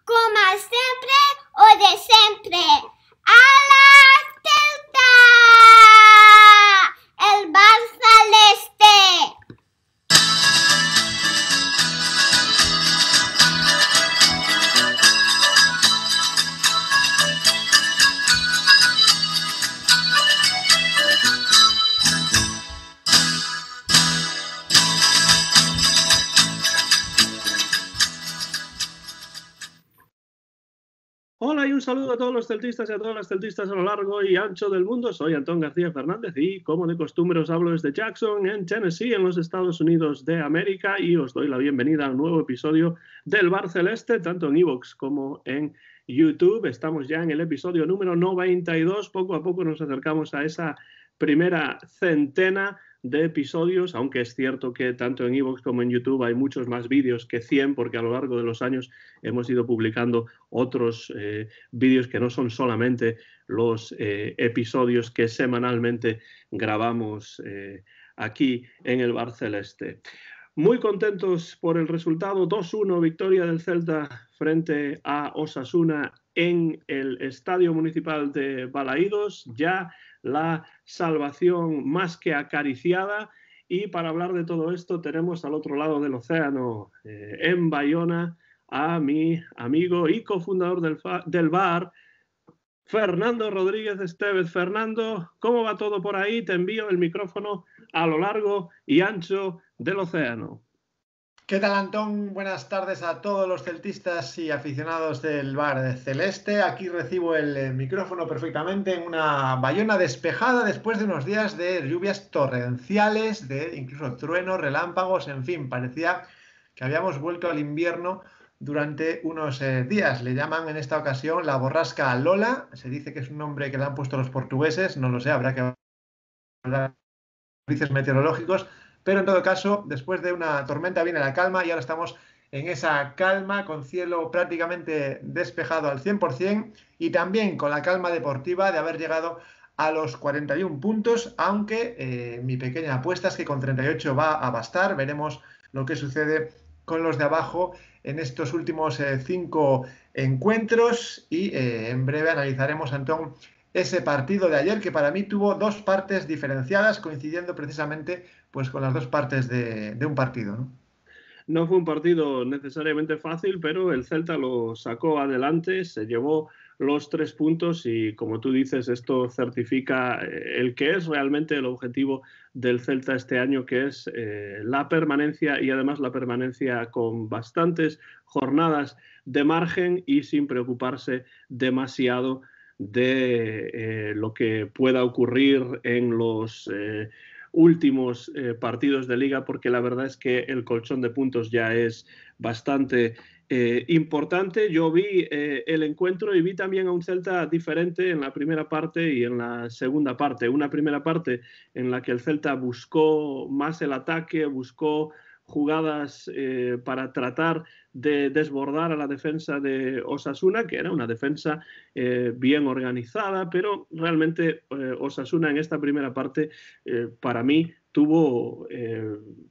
com a sempre o de sempre. A la Celta! El Barça l'Este! Hola y un saludo a todos los celtistas y a todas las celtistas a lo largo y ancho del mundo. Soy Antón García Fernández y, como de costumbre, os hablo desde Jackson, en Tennessee, en los Estados Unidos de América, y os doy la bienvenida a un nuevo episodio del Bar Celeste, tanto en iVoox como en YouTube. Estamos ya en el episodio número 92. Poco a poco nos acercamos a esa primera centena de episodios, aunque es cierto que tanto en iVoox como en YouTube hay muchos más vídeos que 100, porque a lo largo de los años hemos ido publicando otros vídeos que no son solamente los episodios que semanalmente grabamos aquí en el Bar Celeste. Muy contentos por el resultado, 2-1 victoria del Celta frente a Osasuna en el Estadio Municipal de Balaídos, ya la salvación más que acariciada. Y para hablar de todo esto tenemos al otro lado del océano, en Bayona, a mi amigo y cofundador del bar, Fernando Rodríguez Estevez. Fernando, ¿cómo va todo por ahí? Te envío el micrófono a lo largo y ancho del océano. ¿Qué tal, Antón? Buenas tardes a todos los celtistas y aficionados del Bar Celeste. Aquí recibo el micrófono perfectamente en una Bayona despejada después de unos días de lluvias torrenciales, de incluso truenos, relámpagos, en fin, parecía que habíamos vuelto al invierno durante unos días. Le llaman en esta ocasión la borrasca Lola. Se dice que es un nombre que le han puesto los portugueses, no lo sé, habrá que hablar con servicios meteorológicos. Pero en todo caso, después de una tormenta viene la calma y ahora estamos en esa calma con cielo prácticamente despejado al 100% y también con la calma deportiva de haber llegado a los 41 puntos, aunque mi pequeña apuesta es que con 38 va a bastar. Veremos lo que sucede con los de abajo en estos últimos 5 encuentros y en breve analizaremos, Antón, ese partido de ayer que para mí tuvo dos partes diferenciadas, coincidiendo precisamente pues con las dos partes de un partido, ¿no? No fue un partido necesariamente fácil, pero el Celta lo sacó adelante, se llevó los 3 puntos y, como tú dices, esto certifica el que es realmente el objetivo del Celta este año, que es la permanencia, y además la permanencia con bastantes jornadas de margen y sin preocuparse demasiado de lo que pueda ocurrir en los últimos partidos de liga, porque la verdad es que el colchón de puntos ya es bastante importante. Yo vi el encuentro y vi también a un Celta diferente en la primera parte y en la segunda parte. Una primera parte en la que el Celta buscó más el ataque, buscó jugadas para tratar de desbordar a la defensa de Osasuna, que era una defensa bien organizada, pero realmente Osasuna en esta primera parte para mí tuvo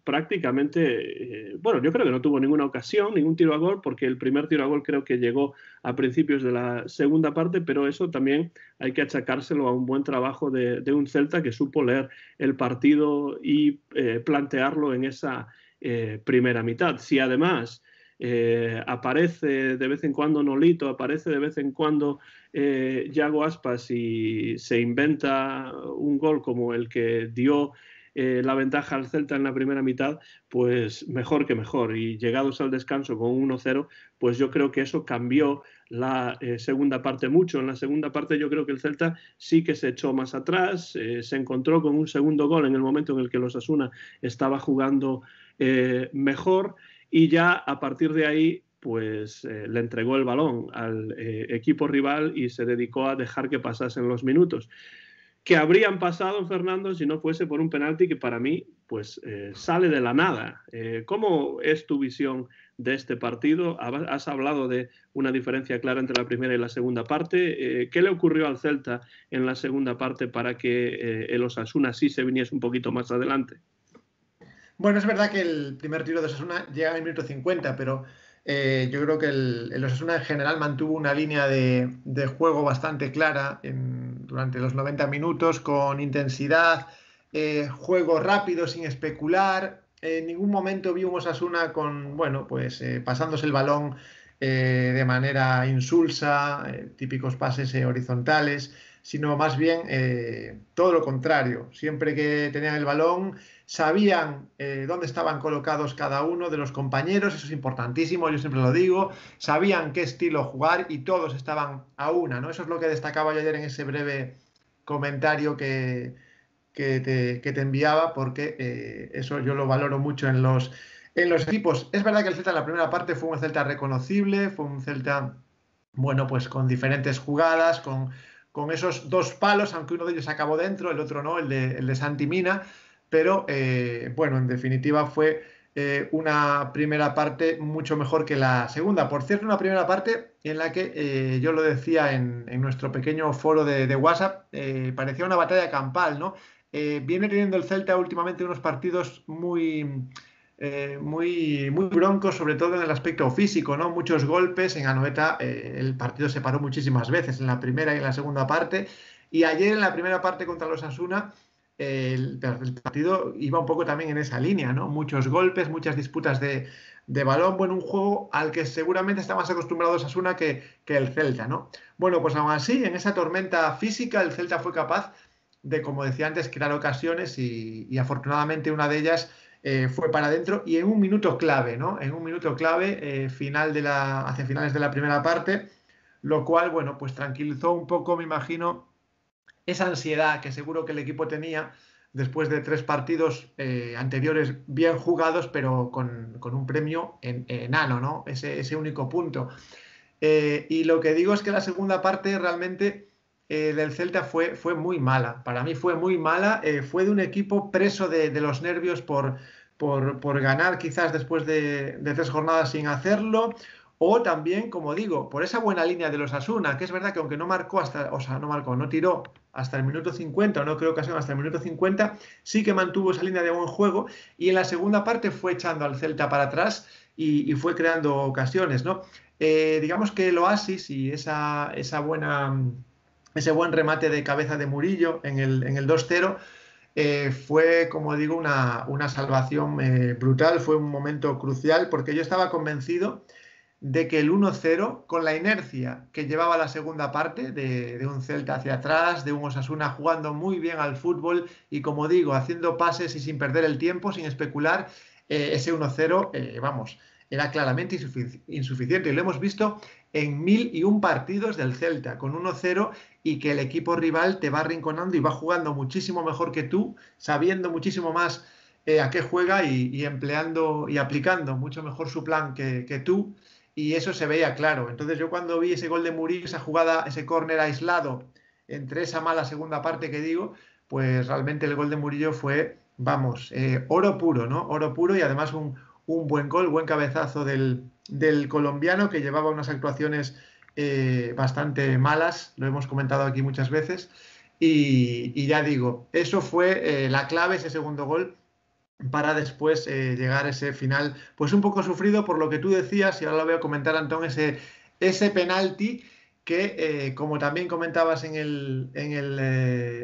prácticamente, bueno, yo creo que no tuvo ninguna ocasión, ningún tiro a gol, porque el primer tiro a gol creo que llegó a principios de la segunda parte, pero eso también hay que achacárselo a un buen trabajo de un Celta que supo leer el partido y plantearlo en esa primera mitad. Si además aparece de vez en cuando Nolito, aparece de vez en cuando Yago Aspas y se inventa un gol como el que dio la ventaja al Celta en la primera mitad, pues mejor que mejor. Y llegados al descanso con 1-0, pues yo creo que eso cambió la segunda parte mucho. En la segunda parte yo creo que el Celta sí que se echó más atrás, se encontró con un segundo gol en el momento en el que el Osasuna estaba jugando mejor, y ya a partir de ahí pues le entregó el balón al equipo rival y se dedicó a dejar que pasasen los minutos que habrían pasado, Fernando, si no fuese por un penalti que para mí pues sale de la nada. ¿Cómo es tu visión de este partido? Has hablado de una diferencia clara entre la primera y la segunda parte. ¿Qué le ocurrió al Celta en la segunda parte para que el Osasuna sí se viniese un poquito más adelante? Bueno, es verdad que el primer tiro de Osasuna llega en el minuto 50, pero Yo creo que el Osasuna en general mantuvo una línea de juego bastante clara durante los 90 minutos, con intensidad, juego rápido, sin especular. En ningún momento vi un Osasuna bueno, pues pasándose el balón de manera insulsa, típicos pases horizontales, sino más bien todo lo contrario. Siempre que tenían el balón, sabían dónde estaban colocados cada uno de los compañeros, eso es importantísimo, yo siempre lo digo, sabían qué estilo jugar y todos estaban a una, ¿no? Eso es lo que destacaba yo ayer en ese breve comentario que te enviaba, porque eso yo lo valoro mucho en los equipos. Es verdad que el Celta en la primera parte fue un Celta reconocible, fue un Celta, bueno, pues con diferentes jugadas, con esos dos palos, aunque uno de ellos acabó dentro, el otro no, el de Santi Mina, pero bueno, en definitiva fue una primera parte mucho mejor que la segunda. Por cierto, una primera parte en la que yo lo decía en nuestro pequeño foro de WhatsApp, parecía una batalla campal, ¿no? Viene teniendo el Celta últimamente unos partidos muy broncos, sobre todo en el aspecto físico, ¿no? Muchos golpes. En Anoeta el partido se paró muchísimas veces, en la primera y en la segunda parte. Y ayer en la primera parte contra los Osasuna, el partido iba un poco también en esa línea, ¿no? Muchos golpes, muchas disputas de balón, bueno, un juego al que seguramente está más acostumbrado Osasuna que el Celta, ¿no? Bueno, pues aún así, en esa tormenta física, el Celta fue capaz de, como decía antes, crear ocasiones y afortunadamente una de ellas fue para adentro y en un minuto clave, ¿no? En un minuto clave, hacia finales de la primera parte, lo cual, bueno, pues tranquilizó un poco, me imagino, esa ansiedad que seguro que el equipo tenía después de 3 partidos anteriores bien jugados, pero con un premio enano, ¿no? Ese único punto. Y lo que digo es que la segunda parte realmente del Celta fue muy mala. Para mí fue muy mala. Fue de un equipo preso de los nervios por ganar quizás después de 3 jornadas sin hacerlo. O también, como digo, por esa buena línea de los Osasuna, que es verdad que aunque no marcó no tiró hasta el minuto 50, o no creo que sea hasta el minuto 50, sí que mantuvo esa línea de buen juego y en la segunda parte fue echando al Celta para atrás y fue creando ocasiones, ¿no? Digamos que el oasis y ese buen remate de cabeza de Murillo en el 2-0 fue, como digo, una salvación brutal, fue un momento crucial porque yo estaba convencido de que el 1-0, con la inercia que llevaba la segunda parte, de un Celta hacia atrás, de un Osasuna jugando muy bien al fútbol y, como digo, haciendo pases y sin perder el tiempo, sin especular, ese 1-0, vamos, era claramente insuficiente. Y lo hemos visto en 1001 partidos del Celta, con 1-0 y que el equipo rival te va arrinconando y va jugando muchísimo mejor que tú, sabiendo muchísimo más a qué juega y empleando y aplicando mucho mejor su plan que tú. Y eso se veía claro. Entonces yo cuando vi ese gol de Murillo, esa jugada, ese córner aislado entre esa mala segunda parte que digo, pues realmente el gol de Murillo fue, vamos, oro puro, ¿no? Oro puro y además un buen gol, buen cabezazo del colombiano que llevaba unas actuaciones bastante malas, lo hemos comentado aquí muchas veces. Y ya digo, eso fue la clave, ese segundo gol, para después llegar a ese final, pues un poco sufrido por lo que tú decías, y ahora lo voy a comentar, Antón, ese penalti que, como también comentabas en el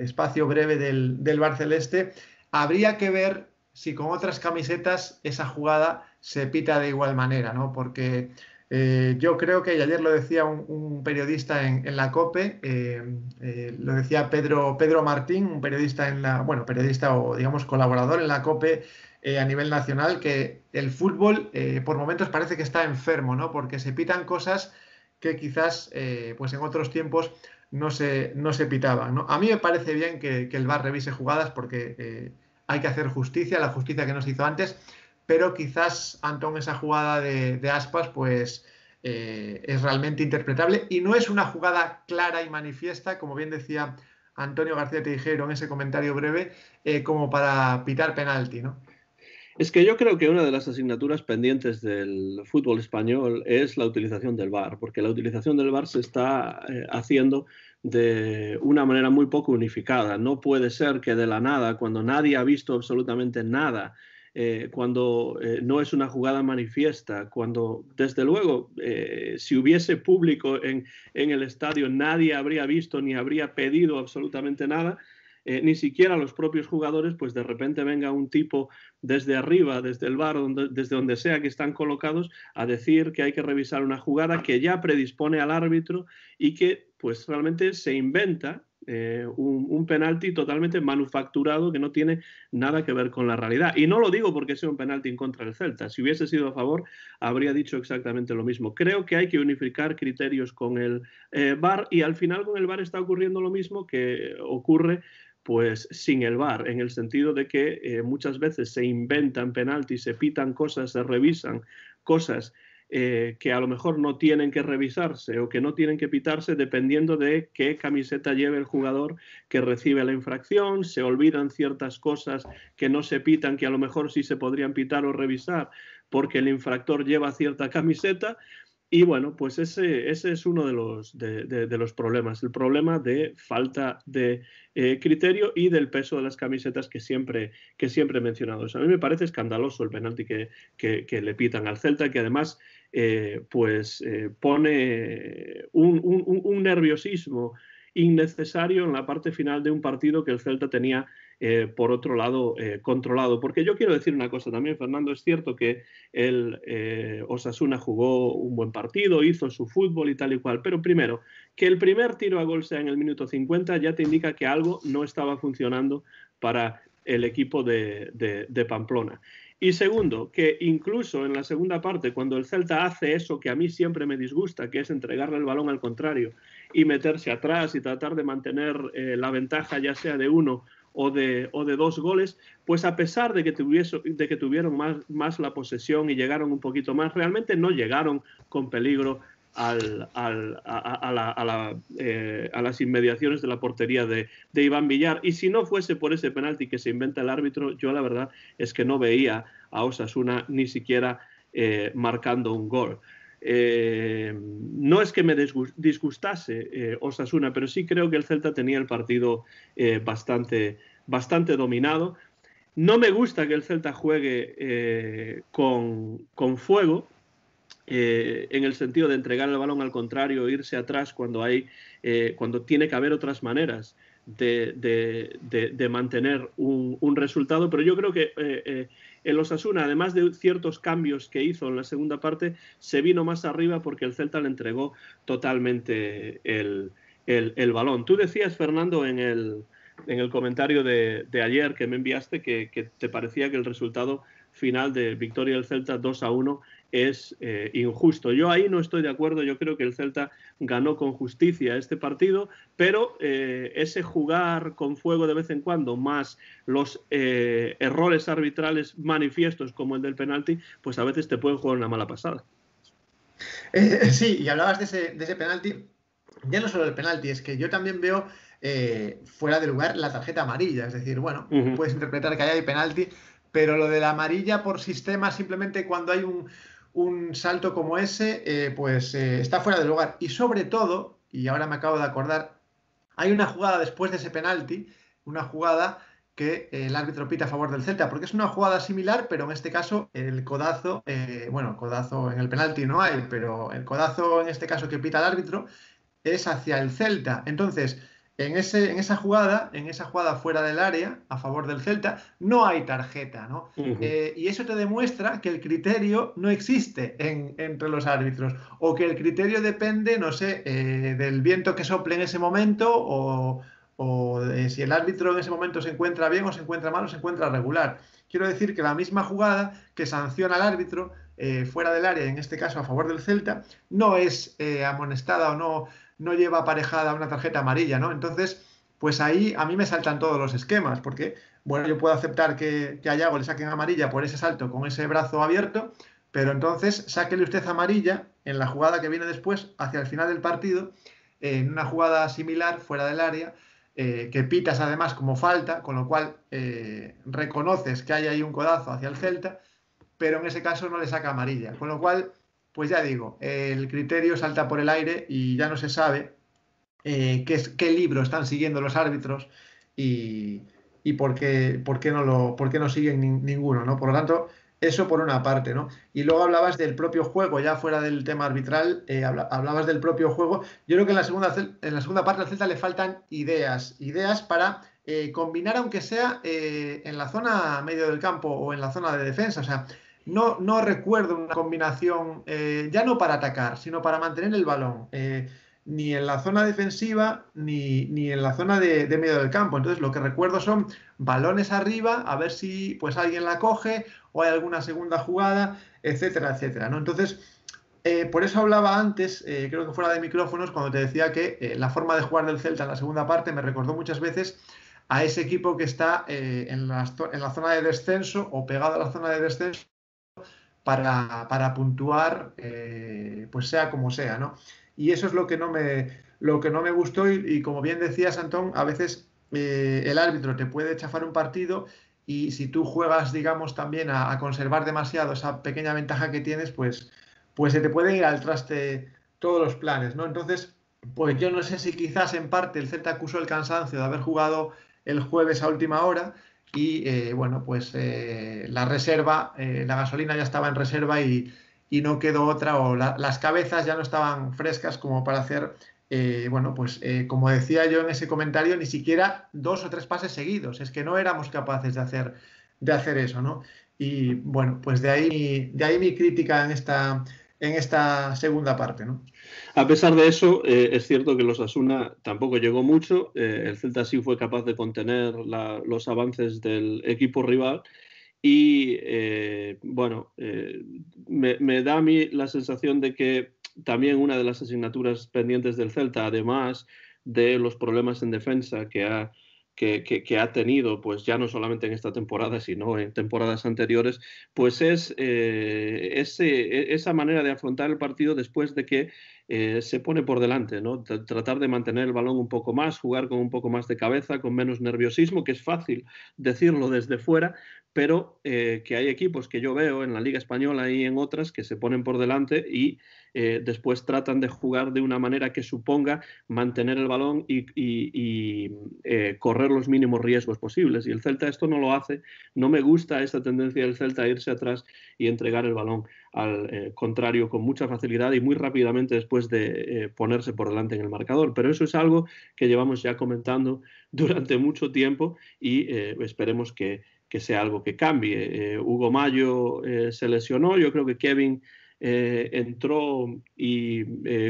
espacio breve del Bar Celeste, habría que ver si con otras camisetas esa jugada se pita de igual manera, ¿no? Porque yo creo que, y ayer lo decía un periodista en la COPE, lo decía Pedro Martín, un periodista periodista o digamos colaborador en la COPE a nivel nacional, que el fútbol por momentos parece que está enfermo, ¿no? Porque se pitan cosas que quizás pues en otros tiempos no se pitaban, ¿no? A mí me parece bien que el VAR revise jugadas porque hay que hacer justicia, la justicia que no se hizo antes, pero quizás, Antón, esa jugada de Aspas, pues es realmente interpretable y no es una jugada clara y manifiesta, como bien decía Antonio García Teijeiro en ese comentario breve, como para pitar penalti, ¿no? Es que yo creo que una de las asignaturas pendientes del fútbol español es la utilización del VAR, porque la utilización del VAR se está haciendo de una manera muy poco unificada. No puede ser que de la nada, cuando nadie ha visto absolutamente nada cuando no es una jugada manifiesta, cuando desde luego si hubiese público en el estadio nadie habría visto ni habría pedido absolutamente nada, ni siquiera los propios jugadores, pues de repente venga un tipo desde arriba, desde el bar, desde donde sea que están colocados, a decir que hay que revisar una jugada que ya predispone al árbitro y que pues realmente se inventa un penalti totalmente manufacturado que no tiene nada que ver con la realidad. Y no lo digo porque sea un penalti en contra del Celta. Si hubiese sido a favor, habría dicho exactamente lo mismo. Creo que hay que unificar criterios con el VAR, y al final con el VAR está ocurriendo lo mismo que ocurre pues sin el VAR, en el sentido de que muchas veces se inventan penaltis, se pitan cosas, se revisan cosas que a lo mejor no tienen que revisarse o que no tienen que pitarse dependiendo de qué camiseta lleve el jugador que recibe la infracción. Se olvidan ciertas cosas que no se pitan, que a lo mejor sí se podrían pitar o revisar porque el infractor lleva cierta camiseta. Y bueno, pues ese es uno de los problemas, el problema de falta de criterio y del peso de las camisetas que siempre he mencionado. O sea, a mí me parece escandaloso el penalti que le pitan al Celta, que además pone un nerviosismo innecesario en la parte final de un partido que el Celta tenía, por otro lado, controlado. Porque yo quiero decir una cosa también, Fernando, es cierto que el Osasuna jugó un buen partido, hizo su fútbol y tal y cual, pero primero, que el primer tiro a gol sea en el minuto 50 ya te indica que algo no estaba funcionando para el equipo de Pamplona. Y segundo, que incluso en la segunda parte, cuando el Celta hace eso que a mí siempre me disgusta, que es entregarle el balón al contrario y meterse atrás y tratar de mantener la ventaja, ya sea de uno o de 2 goles, pues a pesar de que tuvieron más la posesión y llegaron un poquito más, realmente no llegaron con peligro a las inmediaciones de la portería de Iván Villar. Y si no fuese por ese penalti que se inventa el árbitro, yo la verdad es que no veía a Osasuna ni siquiera marcando un gol. No es que me disgustase Osasuna, pero sí creo que el Celta tenía el partido bastante dominado. No me gusta que el Celta juegue con fuego, en el sentido de entregar el balón al contrario, irse atrás cuando tiene que haber otras maneras de mantener un resultado. Pero yo creo que el Osasuna, además de ciertos cambios que hizo en la segunda parte, se vino más arriba porque el Celta le entregó totalmente el balón. Tú decías, Fernando, en el comentario de ayer que me enviaste, que te parecía que el resultado final de victoria del Celta 2-1 es injusto. Yo ahí no estoy de acuerdo. Yo creo que el Celta ganó con justicia este partido, pero ese jugar con fuego de vez en cuando, más los errores arbitrales manifiestos como el del penalti, pues a veces te pueden jugar una mala pasada. Sí, y hablabas de ese penalti. Ya no solo el penalti, es que yo también veo fuera de lugar la tarjeta amarilla. Es decir, bueno, puedes interpretar que ahí hay penalti, pero lo de la amarilla por sistema, simplemente cuando hay un salto como ese, está fuera de lugar. Y sobre todo, y ahora me acabo de acordar, hay una jugada después de ese penalti, una jugada que el árbitro pita a favor del Celta, porque es una jugada similar, pero en este caso el codazo, codazo en el penalti no hay, pero el codazo en este caso que pita el árbitro es hacia el Celta. Entonces, en esa jugada fuera del área, a favor del Celta, no hay tarjeta, ¿no? Y eso te demuestra que el criterio no existe entre los árbitros, o que el criterio depende, no sé, del viento que sople en ese momento, o de si el árbitro en ese momento se encuentra bien o se encuentra mal o se encuentra regular. Quiero decir que la misma jugada que sanciona al árbitro fuera del área, en este caso a favor del Celta, no es amonestada o no lleva aparejada una tarjeta amarilla, ¿no? Entonces, pues ahí a mí me saltan todos los esquemas, porque, bueno, yo puedo aceptar que a Yago le saquen amarilla por ese salto con ese brazo abierto, pero entonces sáquele usted amarilla en la jugada que viene después, hacia el final del partido, en una jugada similar, fuera del área, que pitas además como falta, con lo cual reconoces que hay ahí un codazo hacia el Celta, pero en ese caso no le saca amarilla, con lo cual, pues ya digo, el criterio salta por el aire y ya no se sabe qué libro están siguiendo los árbitros y y por qué no siguen ninguno, ¿no? Por lo tanto, eso por una parte, ¿no? Y luego hablabas del propio juego, ya fuera del tema arbitral, hablabas del propio juego. Yo creo que en la segunda parte al Celta le faltan ideas para combinar, aunque sea en la zona medio del campo o en la zona de defensa. O sea, no recuerdo una combinación, ya no para atacar, sino para mantener el balón. Ni en la zona defensiva ni en la zona de medio del campo. Entonces lo que recuerdo son balones arriba, a ver si pues alguien la coge o hay alguna segunda jugada, etcétera, etcétera, ¿no? Entonces, por eso hablaba antes, creo que fuera de micrófonos, cuando te decía que la forma de jugar del Celta en la segunda parte me recordó muchas veces a ese equipo que está en la zona de descenso o pegado a la zona de descenso para puntuar, pues sea como sea, ¿no? Y eso es lo que no me gustó y como bien decías, Antón, a veces el árbitro te puede chafar un partido y si tú juegas, digamos, también a conservar demasiado esa pequeña ventaja que tienes, pues se te pueden ir al traste todos los planes, ¿no? Entonces, pues yo no sé si quizás en parte el Celta acusó el cansancio de haber jugado el jueves a última hora y bueno, pues la reserva, la gasolina ya estaba en reserva y no quedó otra, o las cabezas ya no estaban frescas como para hacer, bueno, pues como decía yo en ese comentario, ni siquiera 2 o 3 pases seguidos, es que no éramos capaces de hacer eso, ¿no? Y bueno, pues de ahí mi crítica en esta segunda parte, ¿no? A pesar de eso, es cierto que los Osasuna tampoco llegó mucho. El Celta sí fue capaz de contener los avances del equipo rival. Y bueno, me da a mí la sensación de que también una de las asignaturas pendientes del Celta, además de los problemas en defensa que ha tenido, pues ya no solamente en esta temporada, sino en temporadas anteriores, pues es esa manera de afrontar el partido después de que se pone por delante, ¿no? Tratar de mantener el balón un poco más, jugar con un poco más de cabeza, con menos nerviosismo, que es fácil decirlo desde fuera, pero que hay equipos que yo veo en la Liga Española y en otras que se ponen por delante y después tratan de jugar de una manera que suponga mantener el balón y correr los mínimos riesgos posibles. Y el Celta esto no lo hace. No me gusta esta tendencia del Celta a irse atrás y entregar el balón al contrario con mucha facilidad y muy rápidamente después de ponerse por delante en el marcador. Pero eso es algo que llevamos ya comentando durante mucho tiempo y esperemos que sea algo que cambie. Hugo Mayo se lesionó, yo creo que Kevin entró y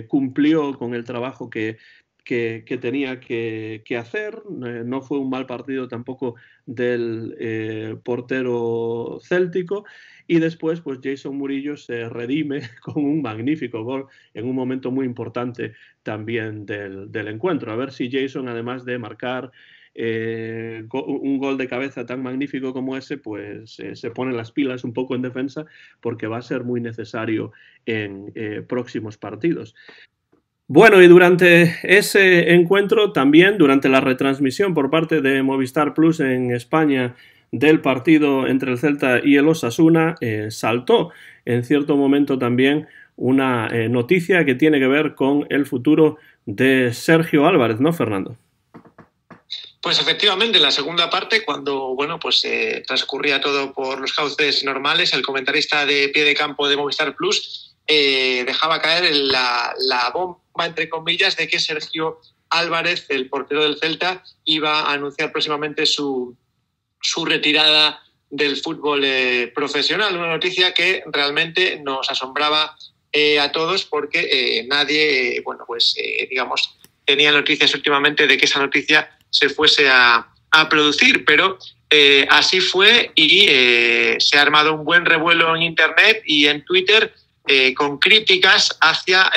cumplió con el trabajo que tenía que hacer. No fue un mal partido tampoco del portero céltico. Y después, pues Jason Murillo se redime con un magnífico gol en un momento muy importante también del encuentro. A ver si Jason, además de marcar un gol de cabeza tan magnífico como ese, pues se pone las pilas un poco en defensa porque va a ser muy necesario en próximos partidos. Bueno, y durante ese encuentro, también durante la retransmisión por parte de Movistar Plus en España del partido entre el Celta y el Osasuna, saltó en cierto momento también una noticia que tiene que ver con el futuro de Sergio Álvarez, ¿no, Fernando? Pues efectivamente, en la segunda parte, cuando bueno, pues transcurría todo por los cauces normales, el comentarista de pie de campo de Movistar Plus dejaba caer la bomba, entre comillas, de que Sergio Álvarez, el portero del Celta, iba a anunciar próximamente su retirada del fútbol profesional. Una noticia que realmente nos asombraba a todos porque nadie, bueno, pues digamos, tenía noticias últimamente de que esa noticia se fuese a producir, pero así fue y se ha armado un buen revuelo en Internet y en Twitter con críticas hacia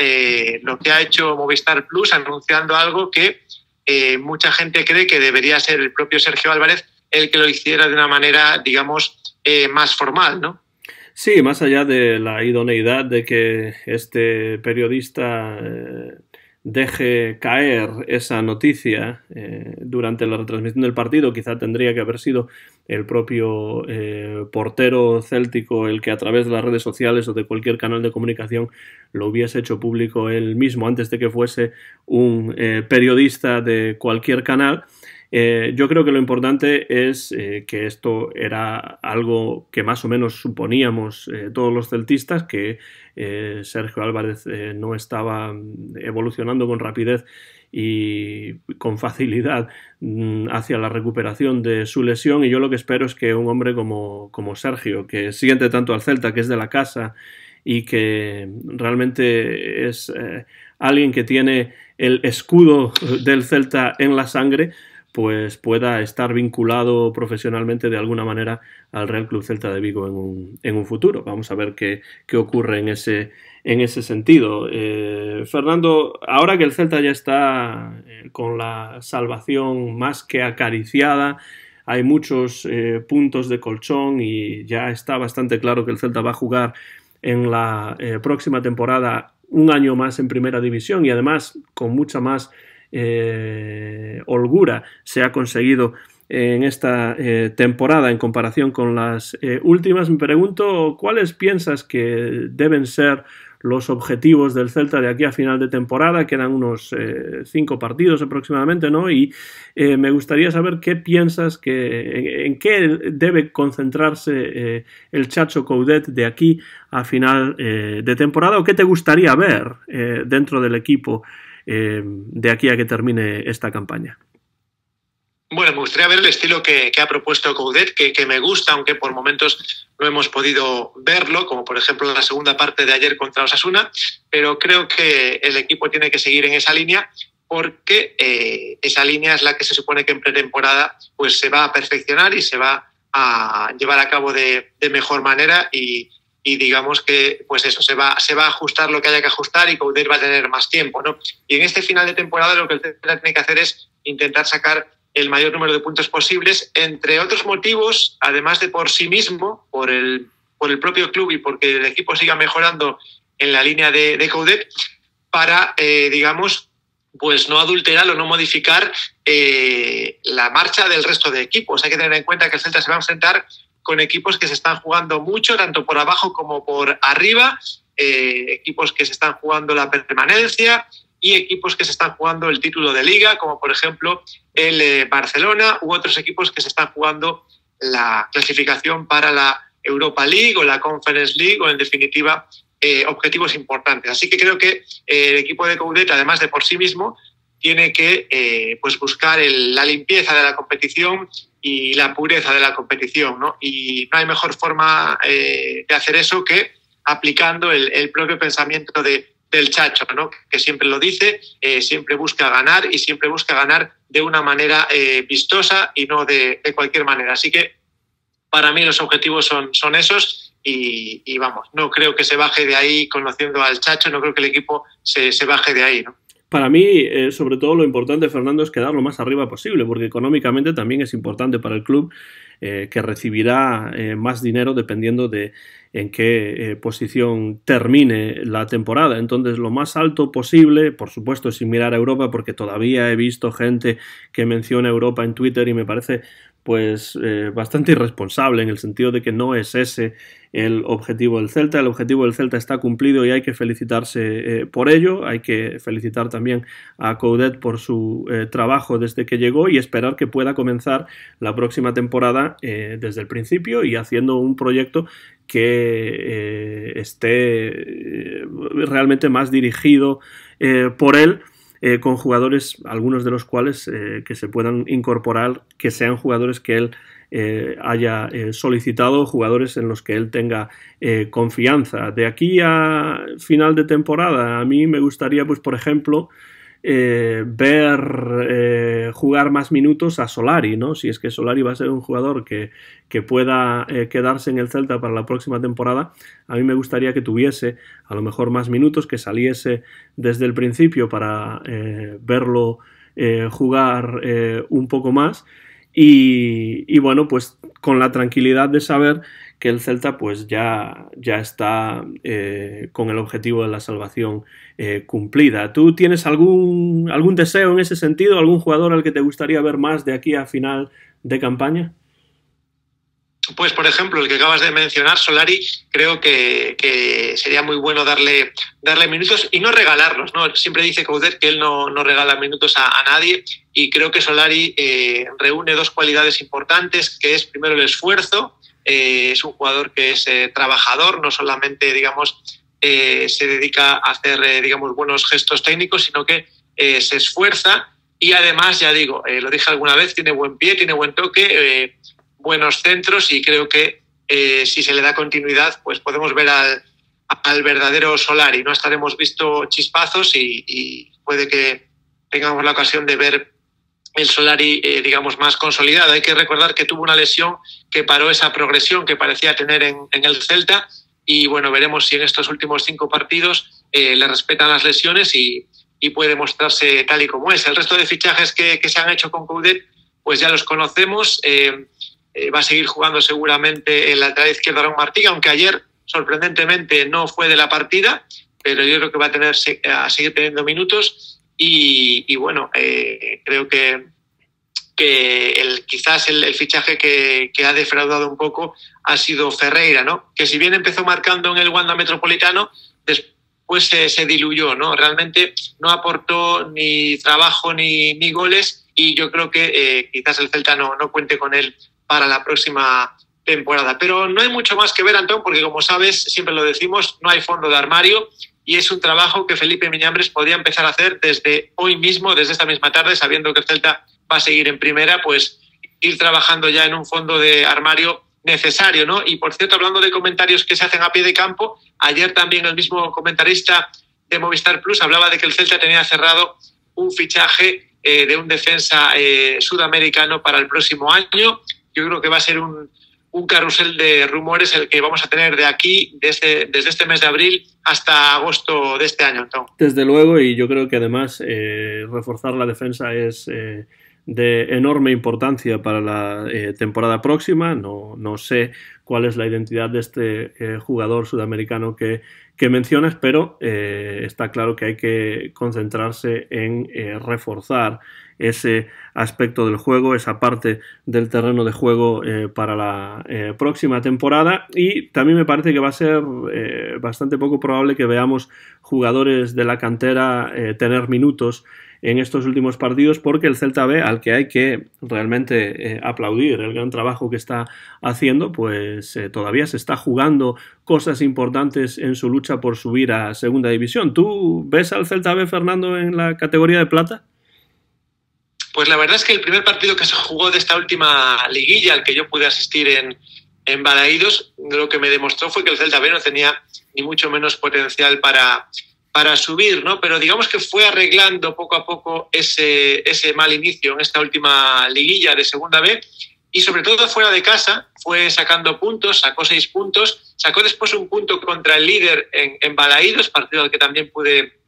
lo que ha hecho Movistar Plus, anunciando algo que mucha gente cree que debería ser el propio Sergio Álvarez el que lo hiciera de una manera, digamos, más formal, ¿no? Sí, más allá de la idoneidad de que este periodista deje caer esa noticia durante la retransmisión del partido, quizá tendría que haber sido el propio portero céltico el que a través de las redes sociales o de cualquier canal de comunicación lo hubiese hecho público él mismo antes de que fuese un periodista de cualquier canal. Yo creo que lo importante es que esto era algo que más o menos suponíamos todos los celtistas, que Sergio Álvarez no estaba evolucionando con rapidez y con facilidad hacia la recuperación de su lesión, y yo lo que espero es que un hombre como Sergio, que siente tanto al Celta, que es de la casa y que realmente es alguien que tiene el escudo del Celta en la sangre, pues pueda estar vinculado profesionalmente de alguna manera al Real Club Celta de Vigo en un futuro. Vamos a ver qué ocurre en ese sentido. Fernando, ahora que el Celta ya está con la salvación más que acariciada, hay muchos puntos de colchón y ya está bastante claro que el Celta va a jugar en la próxima temporada un año más en Primera División, y además con mucha más holgura se ha conseguido en esta temporada en comparación con las últimas. Me pregunto cuáles piensas que deben ser los objetivos del Celta de aquí a final de temporada. Quedan unos 5 partidos aproximadamente, ¿no? Y me gustaría saber qué piensas, en qué debe concentrarse el Chacho Coudet de aquí a final de temporada, o qué te gustaría ver dentro del equipo de aquí a que termine esta campaña. Bueno, me gustaría ver el estilo que ha propuesto Coudet, que me gusta, aunque por momentos no hemos podido verlo, como por ejemplo en la segunda parte de ayer contra Osasuna, pero creo que el equipo tiene que seguir en esa línea, porque esa línea es la que se supone que en pretemporada pues se va a perfeccionar y se va a llevar a cabo de mejor manera, y digamos que pues eso, se va a ajustar lo que haya que ajustar, y Coudet va a tener más tiempo, ¿no? Y en este final de temporada lo que el Celta tiene que hacer es intentar sacar el mayor número de puntos posibles, entre otros motivos, además de por sí mismo, por el propio club y porque el equipo siga mejorando en la línea de Coudet, para, digamos, pues no adulterar o no modificar la marcha del resto de equipos. Hay que tener en cuenta que el Celta se va a enfrentar con equipos que se están jugando mucho, tanto por abajo como por arriba, equipos que se están jugando la permanencia y equipos que se están jugando el título de Liga, como por ejemplo el Barcelona, u otros equipos que se están jugando la clasificación para la Europa League o la Conference League, o en definitiva objetivos importantes. Así que creo que el equipo de Coudet, además de por sí mismo, tiene que pues buscar la limpieza de la competición y la pureza de la competición, ¿no? Y no hay mejor forma de hacer eso que aplicando el propio pensamiento del Chacho, ¿no? Que siempre lo dice, siempre busca ganar, y siempre busca ganar de una manera vistosa y no de cualquier manera. Así que para mí los objetivos son esos, y vamos, no creo que se baje de ahí. Conociendo al Chacho, no creo que el equipo se baje de ahí, ¿no? Para mí, sobre todo, lo importante, Fernando, es quedar lo más arriba posible, porque económicamente también es importante para el club, que recibirá más dinero dependiendo de en qué posición termine la temporada. Entonces, lo más alto posible, por supuesto, sin mirar a Europa, porque todavía he visto gente que menciona Europa en Twitter y me parece pues bastante irresponsable, en el sentido de que no es ese el objetivo del Celta. El objetivo del Celta está cumplido y hay que felicitarse por ello. Hay que felicitar también a Coudet por su trabajo desde que llegó, y esperar que pueda comenzar la próxima temporada desde el principio y haciendo un proyecto que esté realmente más dirigido por él, con jugadores, algunos de los cuales que se puedan incorporar, que sean jugadores que él haya solicitado, jugadores en los que él tenga confianza. De aquí a final de temporada, a mí me gustaría, pues por ejemplo, ver jugar más minutos a Solari, ¿no? Si es que Solari va a ser un jugador que pueda quedarse en el Celta para la próxima temporada, a mí me gustaría que tuviese a lo mejor más minutos, que saliese desde el principio para verlo jugar un poco más, y bueno, pues con la tranquilidad de saber que el Celta pues ya está con el objetivo de la salvación cumplida. ¿Tú tienes algún deseo en ese sentido? ¿Algún jugador al que te gustaría ver más de aquí a final de campaña? pues por ejemplo, el que acabas de mencionar, Solari, creo que sería muy bueno darle minutos y no regalarlos, ¿no? Siempre dice Coudet que él no regala minutos a nadie, y creo que Solari reúne dos cualidades importantes, que es primero el esfuerzo. Es un jugador que es trabajador, no solamente, digamos, se dedica a hacer, digamos, buenos gestos técnicos, sino que se esfuerza, y además, ya digo, lo dije alguna vez, tiene buen pie, tiene buen toque, buenos centros, y creo que si se le da continuidad, pues podemos ver al verdadero Solari, ¿no? Estaremos visto chispazos y puede que tengamos la ocasión de ver el Solari, digamos, más consolidado. Hay que recordar que tuvo una lesión que paró esa progresión que parecía tener en el Celta, y bueno, veremos si en estos últimos 5 partidos le respetan las lesiones y puede mostrarse tal y como es. El resto de fichajes que se han hecho con Coudet, pues ya los conocemos. Va a seguir jugando seguramente el lateral izquierdo Aaron Martí, aunque ayer sorprendentemente no fue de la partida, pero yo creo que va a seguir teniendo minutos. Y bueno, creo que quizás el fichaje que ha defraudado un poco ha sido Ferreira, ¿no? Que si bien empezó marcando en el Wanda Metropolitano, después se diluyó, ¿no? Realmente no aportó ni trabajo ni goles, y yo creo que quizás el Celta no cuente con él para la próxima temporada. Pero no hay mucho más que ver, Antón, porque como sabes, siempre lo decimos, no hay fondo de armario, y es un trabajo que Felipe Miñambres podría empezar a hacer desde hoy mismo, desde esta misma tarde, sabiendo que el Celta va a seguir en primera, pues ir trabajando ya en un fondo de armario necesario, ¿no? Y por cierto, hablando de comentarios que se hacen a pie de campo, ayer también el mismo comentarista de Movistar Plus hablaba de que el Celta tenía cerrado un fichaje de un defensa sudamericano para el próximo año. Yo creo que va a ser un carrusel de rumores el que vamos a tener de aquí, desde este mes de abril hasta agosto de este año, Antón. Desde luego, y yo creo que además reforzar la defensa es de enorme importancia para la temporada próxima. No sé cuál es la identidad de este jugador sudamericano que mencionas, pero está claro que hay que concentrarse en reforzar ese aspecto del juego, esa parte del terreno de juego para la próxima temporada. Y también me parece que va a ser bastante poco probable que veamos jugadores de la cantera tener minutos en estos últimos partidos, porque el Celta B, al que hay que realmente aplaudir el gran trabajo que está haciendo, pues todavía se está jugando cosas importantes en su lucha por subir a segunda división. ¿Tú ves al Celta B, Fernando, en la categoría de plata? Pues la verdad es que el primer partido que se jugó de esta última liguilla, al que yo pude asistir en Balaídos, lo que me demostró fue que el Celta B no tenía ni mucho menos potencial para subir, ¿no? Pero digamos que fue arreglando poco a poco ese mal inicio en esta última liguilla de segunda B, y sobre todo fuera de casa fue sacando puntos, sacó 6 puntos, sacó después un punto contra el líder en Balaídos, partido al que también pude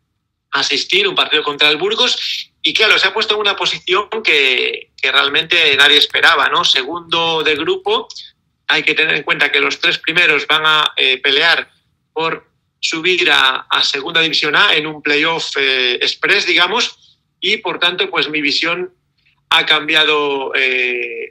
asistir, un partido contra el Burgos, y claro, se ha puesto en una posición que realmente nadie esperaba, ¿no? Segundo de grupo, hay que tener en cuenta que los 3 primeros van a pelear por subir a segunda división A en un playoff express, digamos, y por tanto, pues mi visión ha cambiado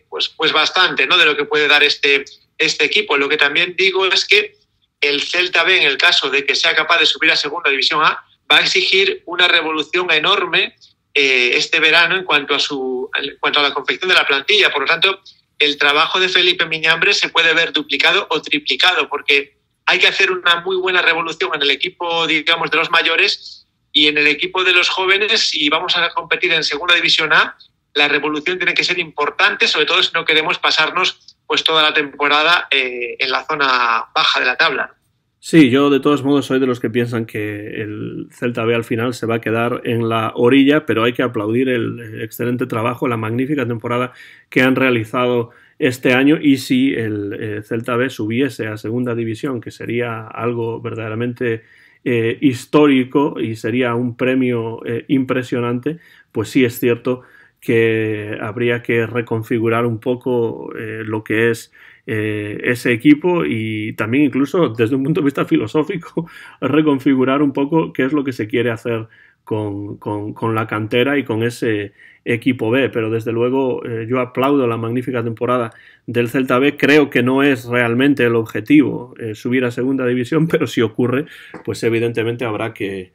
pues bastante, ¿no? De lo que puede dar este equipo. Lo que también digo es que el Celta B, en el caso de que sea capaz de subir a segunda división A, va a exigir una revolución enorme este verano en cuanto a la confección de la plantilla. Por lo tanto, el trabajo de Felipe Miñambres se puede ver duplicado o triplicado, porque hay que hacer una muy buena revolución en el equipo, digamos, de los mayores, y en el equipo de los jóvenes. Si vamos a competir en segunda división A, la revolución tiene que ser importante, sobre todo si no queremos pasarnos pues toda la temporada en la zona baja de la tabla. Sí, yo de todos modos soy de los que piensan que el Celta B al final se va a quedar en la orilla, pero hay que aplaudir el excelente trabajo, la magnífica temporada que han realizado este año. Y si el Celta B subiese a segunda división, que sería algo verdaderamente histórico y sería un premio impresionante, pues sí es cierto que habría que reconfigurar un poco lo que es ese equipo, y también incluso desde un punto de vista filosófico reconfigurar un poco qué es lo que se quiere hacer con la cantera y con ese equipo B, pero desde luego yo aplaudo la magnífica temporada del Celta B. Creo que no es realmente el objetivo subir a segunda división, pero si ocurre, pues evidentemente habrá que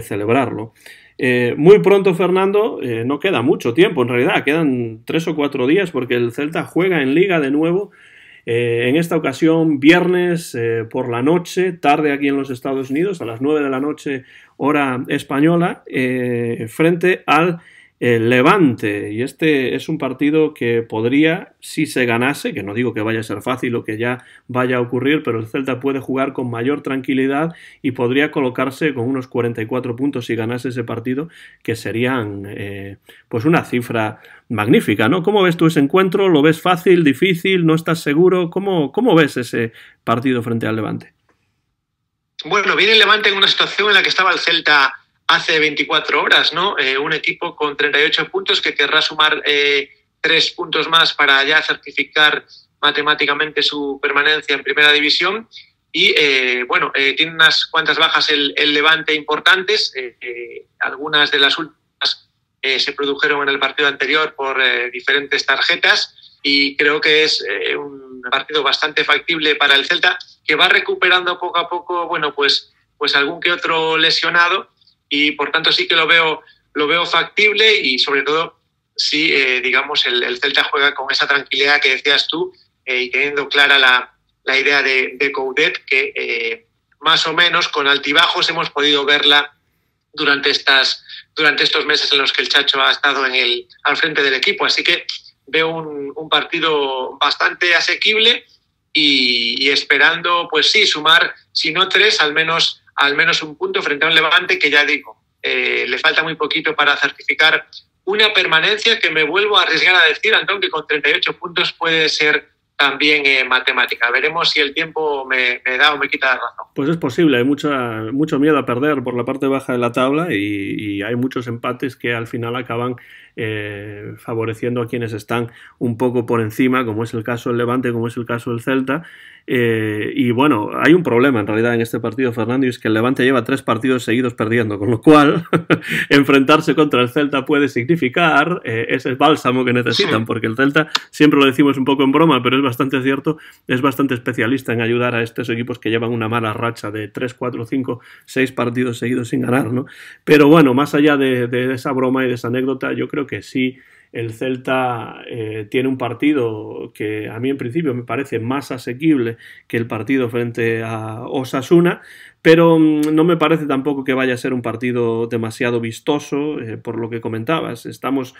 celebrarlo. Muy pronto, Fernando, no queda mucho tiempo, en realidad quedan 3 o 4 días porque el Celta juega en Liga de nuevo, en esta ocasión viernes por la noche, tarde aquí en los Estados Unidos, a las 9 de la noche hora española, frente al Levante, y este es un partido que podría, si se ganase, que no digo que vaya a ser fácil o que ya vaya a ocurrir, pero el Celta puede jugar con mayor tranquilidad y podría colocarse con unos 44 puntos si ganase ese partido, que serían pues una cifra magnífica, ¿no? ¿Cómo ves tú ese encuentro? ¿Lo ves fácil, difícil? ¿No estás seguro? ¿Cómo ves ese partido frente al Levante? Bueno, viene el Levante en una situación en la que estaba el Celta hace 24 horas, ¿no? Un equipo con 38 puntos que querrá sumar 3 puntos más para ya certificar matemáticamente su permanencia en Primera División. Y, tiene unas cuantas bajas el Levante importantes. Algunas de las últimas se produjeron en el partido anterior por diferentes tarjetas, y creo que es un partido bastante factible para el Celta, que va recuperando poco a poco, pues algún que otro lesionado, y por tanto sí que lo veo factible, y sobre todo si el Celta juega con esa tranquilidad que decías tú, y teniendo clara la idea de Coudet, que más o menos con altibajos hemos podido verla durante estos meses en los que el Chacho ha estado al frente del equipo. Así que veo un partido bastante asequible, y esperando, pues sí, sumar, si no 3, al menos un punto frente a un Levante que, ya digo, le falta muy poquito para certificar una permanencia que me vuelvo a arriesgar a decir, Antón, que con 38 puntos puede ser también matemática. Veremos si el tiempo me da o me quita la razón. Pues es posible, hay mucho miedo a perder por la parte baja de la tabla, y hay muchos empates que al final acaban favoreciendo a quienes están un poco por encima, como es el caso del Levante, como es el caso del Celta. Y bueno, hay un problema en realidad en este partido, Fernando, y es que el Levante lleva 3 partidos seguidos perdiendo, con lo cual enfrentarse contra el Celta puede significar ese bálsamo que necesitan, porque el Celta, siempre lo decimos un poco en broma, pero es bastante cierto, es bastante especialista en ayudar a estos equipos que llevan una mala racha de 3, 4, 5, 6 partidos seguidos sin ganar, ¿no? Pero bueno, más allá de esa broma y de esa anécdota, yo creo que sí, el Celta tiene un partido que a mí en principio me parece más asequible que el partido frente a Osasuna, pero no me parece tampoco que vaya a ser un partido demasiado vistoso, por lo que comentabas. Estamos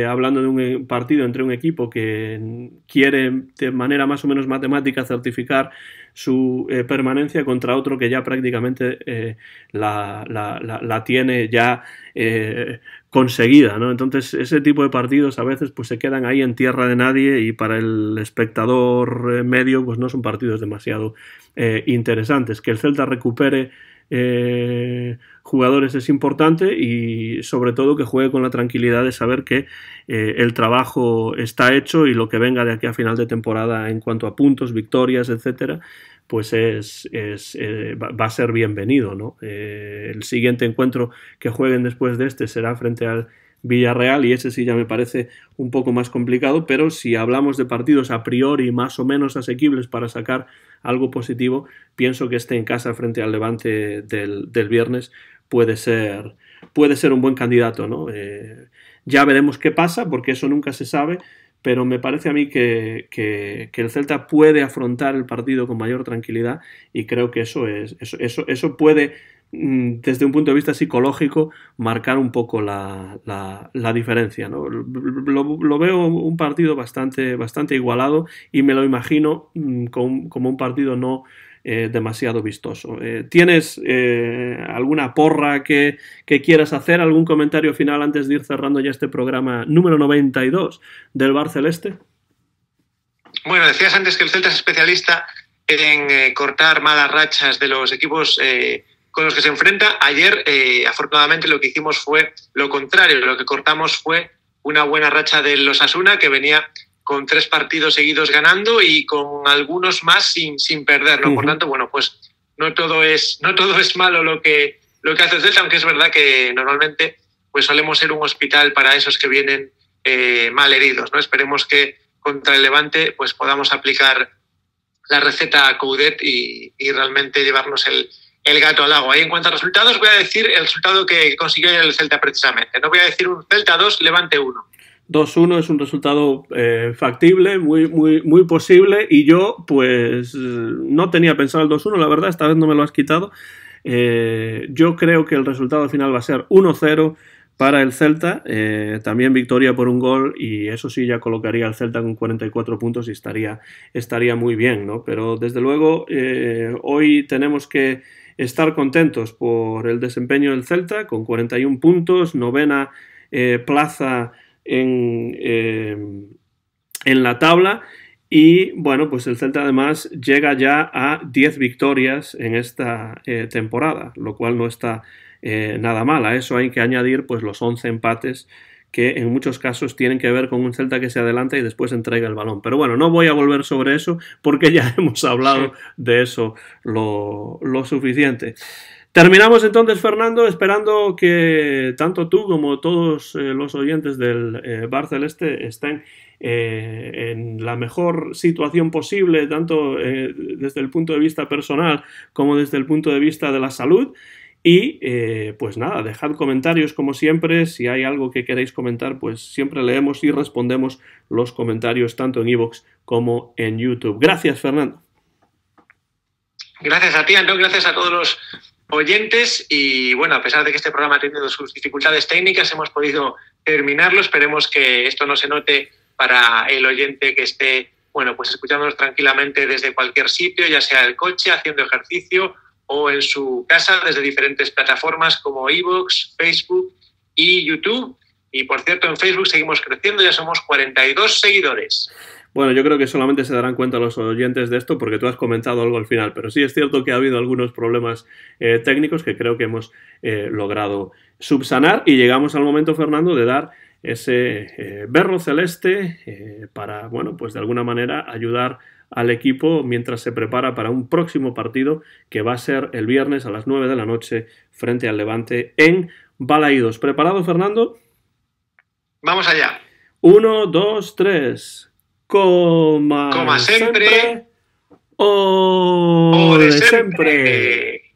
hablando de un partido entre un equipo que quiere de manera más o menos matemática certificar su permanencia contra otro que ya prácticamente la tiene ya conseguida, ¿no? Entonces ese tipo de partidos a veces pues se quedan ahí en tierra de nadie, y para el espectador medio pues no son partidos demasiado interesantes. Que el Celta recupere jugadores es importante, y sobre todo que juegue con la tranquilidad de saber que el trabajo está hecho, y lo que venga de aquí a final de temporada en cuanto a puntos, victorias, etcétera, pues va a ser bienvenido, ¿no? El siguiente encuentro que jueguen después de este será frente al Villarreal, y ese sí ya me parece un poco más complicado, pero si hablamos de partidos a priori más o menos asequibles para sacar algo positivo, pienso que este en casa frente al Levante del viernes puede ser un buen candidato, ¿no? Ya veremos qué pasa, porque eso nunca se sabe, pero me parece a mí que el Celta puede afrontar el partido con mayor tranquilidad, y creo que eso puede, desde un punto de vista psicológico, marcar un poco la diferencia, ¿no? Lo veo un partido bastante igualado, y me lo imagino como un partido no demasiado vistoso. ¿Tienes alguna porra que quieras hacer? ¿Algún comentario final antes de ir cerrando ya este programa número 92 del Bar Celeste? Bueno, decías antes que el Celta es especialista en cortar malas rachas de los equipos con los que se enfrenta. Ayer, afortunadamente, lo que hicimos fue lo contrario. Lo que cortamos fue una buena racha del Osasuna, que venía con 3 partidos seguidos ganando y con algunos más sin perder, ¿no? Por tanto, bueno, pues no todo es malo lo que lo que hace el Celta, aunque es verdad que normalmente pues solemos ser un hospital para esos que vienen mal heridos, ¿no? Esperemos que contra el Levante pues podamos aplicar la receta Coudet y realmente llevarnos el gato al agua. Y en cuanto a resultados, voy a decir el resultado que consiguió el Celta precisamente. No voy a decir un Celta 2, Levante 1. 2-1 es un resultado factible, muy posible, y yo pues no tenía pensado el 2-1, la verdad, esta vez no me lo has quitado. Yo creo que el resultado final va a ser 1-0 para el Celta, también victoria por un gol, y eso sí ya colocaría al Celta con 44 puntos y estaría muy bien, ¿no? Pero desde luego hoy tenemos que estar contentos por el desempeño del Celta, con 41 puntos, novena plaza en la tabla, y bueno, pues el Celta además llega ya a 10 victorias en esta temporada, lo cual no está nada mal. A eso hay que añadir pues los 11 empates que en muchos casos tienen que ver con un Celta que se adelanta y después entrega el balón. Pero bueno, no voy a volver sobre eso porque ya hemos hablado de eso lo suficiente. Terminamos entonces, Fernando, esperando que tanto tú como todos los oyentes del Bar Celeste estén en la mejor situación posible, tanto desde el punto de vista personal como desde el punto de vista de la salud. Y pues nada, dejad comentarios como siempre. Si hay algo que queréis comentar, pues siempre leemos y respondemos los comentarios tanto en iVoox como en YouTube. Gracias, Fernando. Gracias a ti, Antón, gracias a todos los oyentes, y bueno, a pesar de que este programa ha tenido sus dificultades técnicas, hemos podido terminarlo. Esperemos que esto no se note para el oyente que esté, bueno, pues escuchándonos tranquilamente desde cualquier sitio, ya sea el coche, haciendo ejercicio o en su casa, desde diferentes plataformas como iVoox, Facebook y YouTube. Y por cierto, en Facebook seguimos creciendo, ya somos 42 seguidores. Bueno, yo creo que solamente se darán cuenta los oyentes de esto porque tú has comentado algo al final, pero sí es cierto que ha habido algunos problemas técnicos que creo que hemos logrado subsanar, y llegamos al momento, Fernando, de dar ese berro celeste para, bueno, pues de alguna manera ayudar al equipo mientras se prepara para un próximo partido que va a ser el viernes a las 9 de la noche frente al Levante en Balaídos. ¿Preparado, Fernando? Vamos allá. 1, 2, 3... Coma sempre, ore sempre.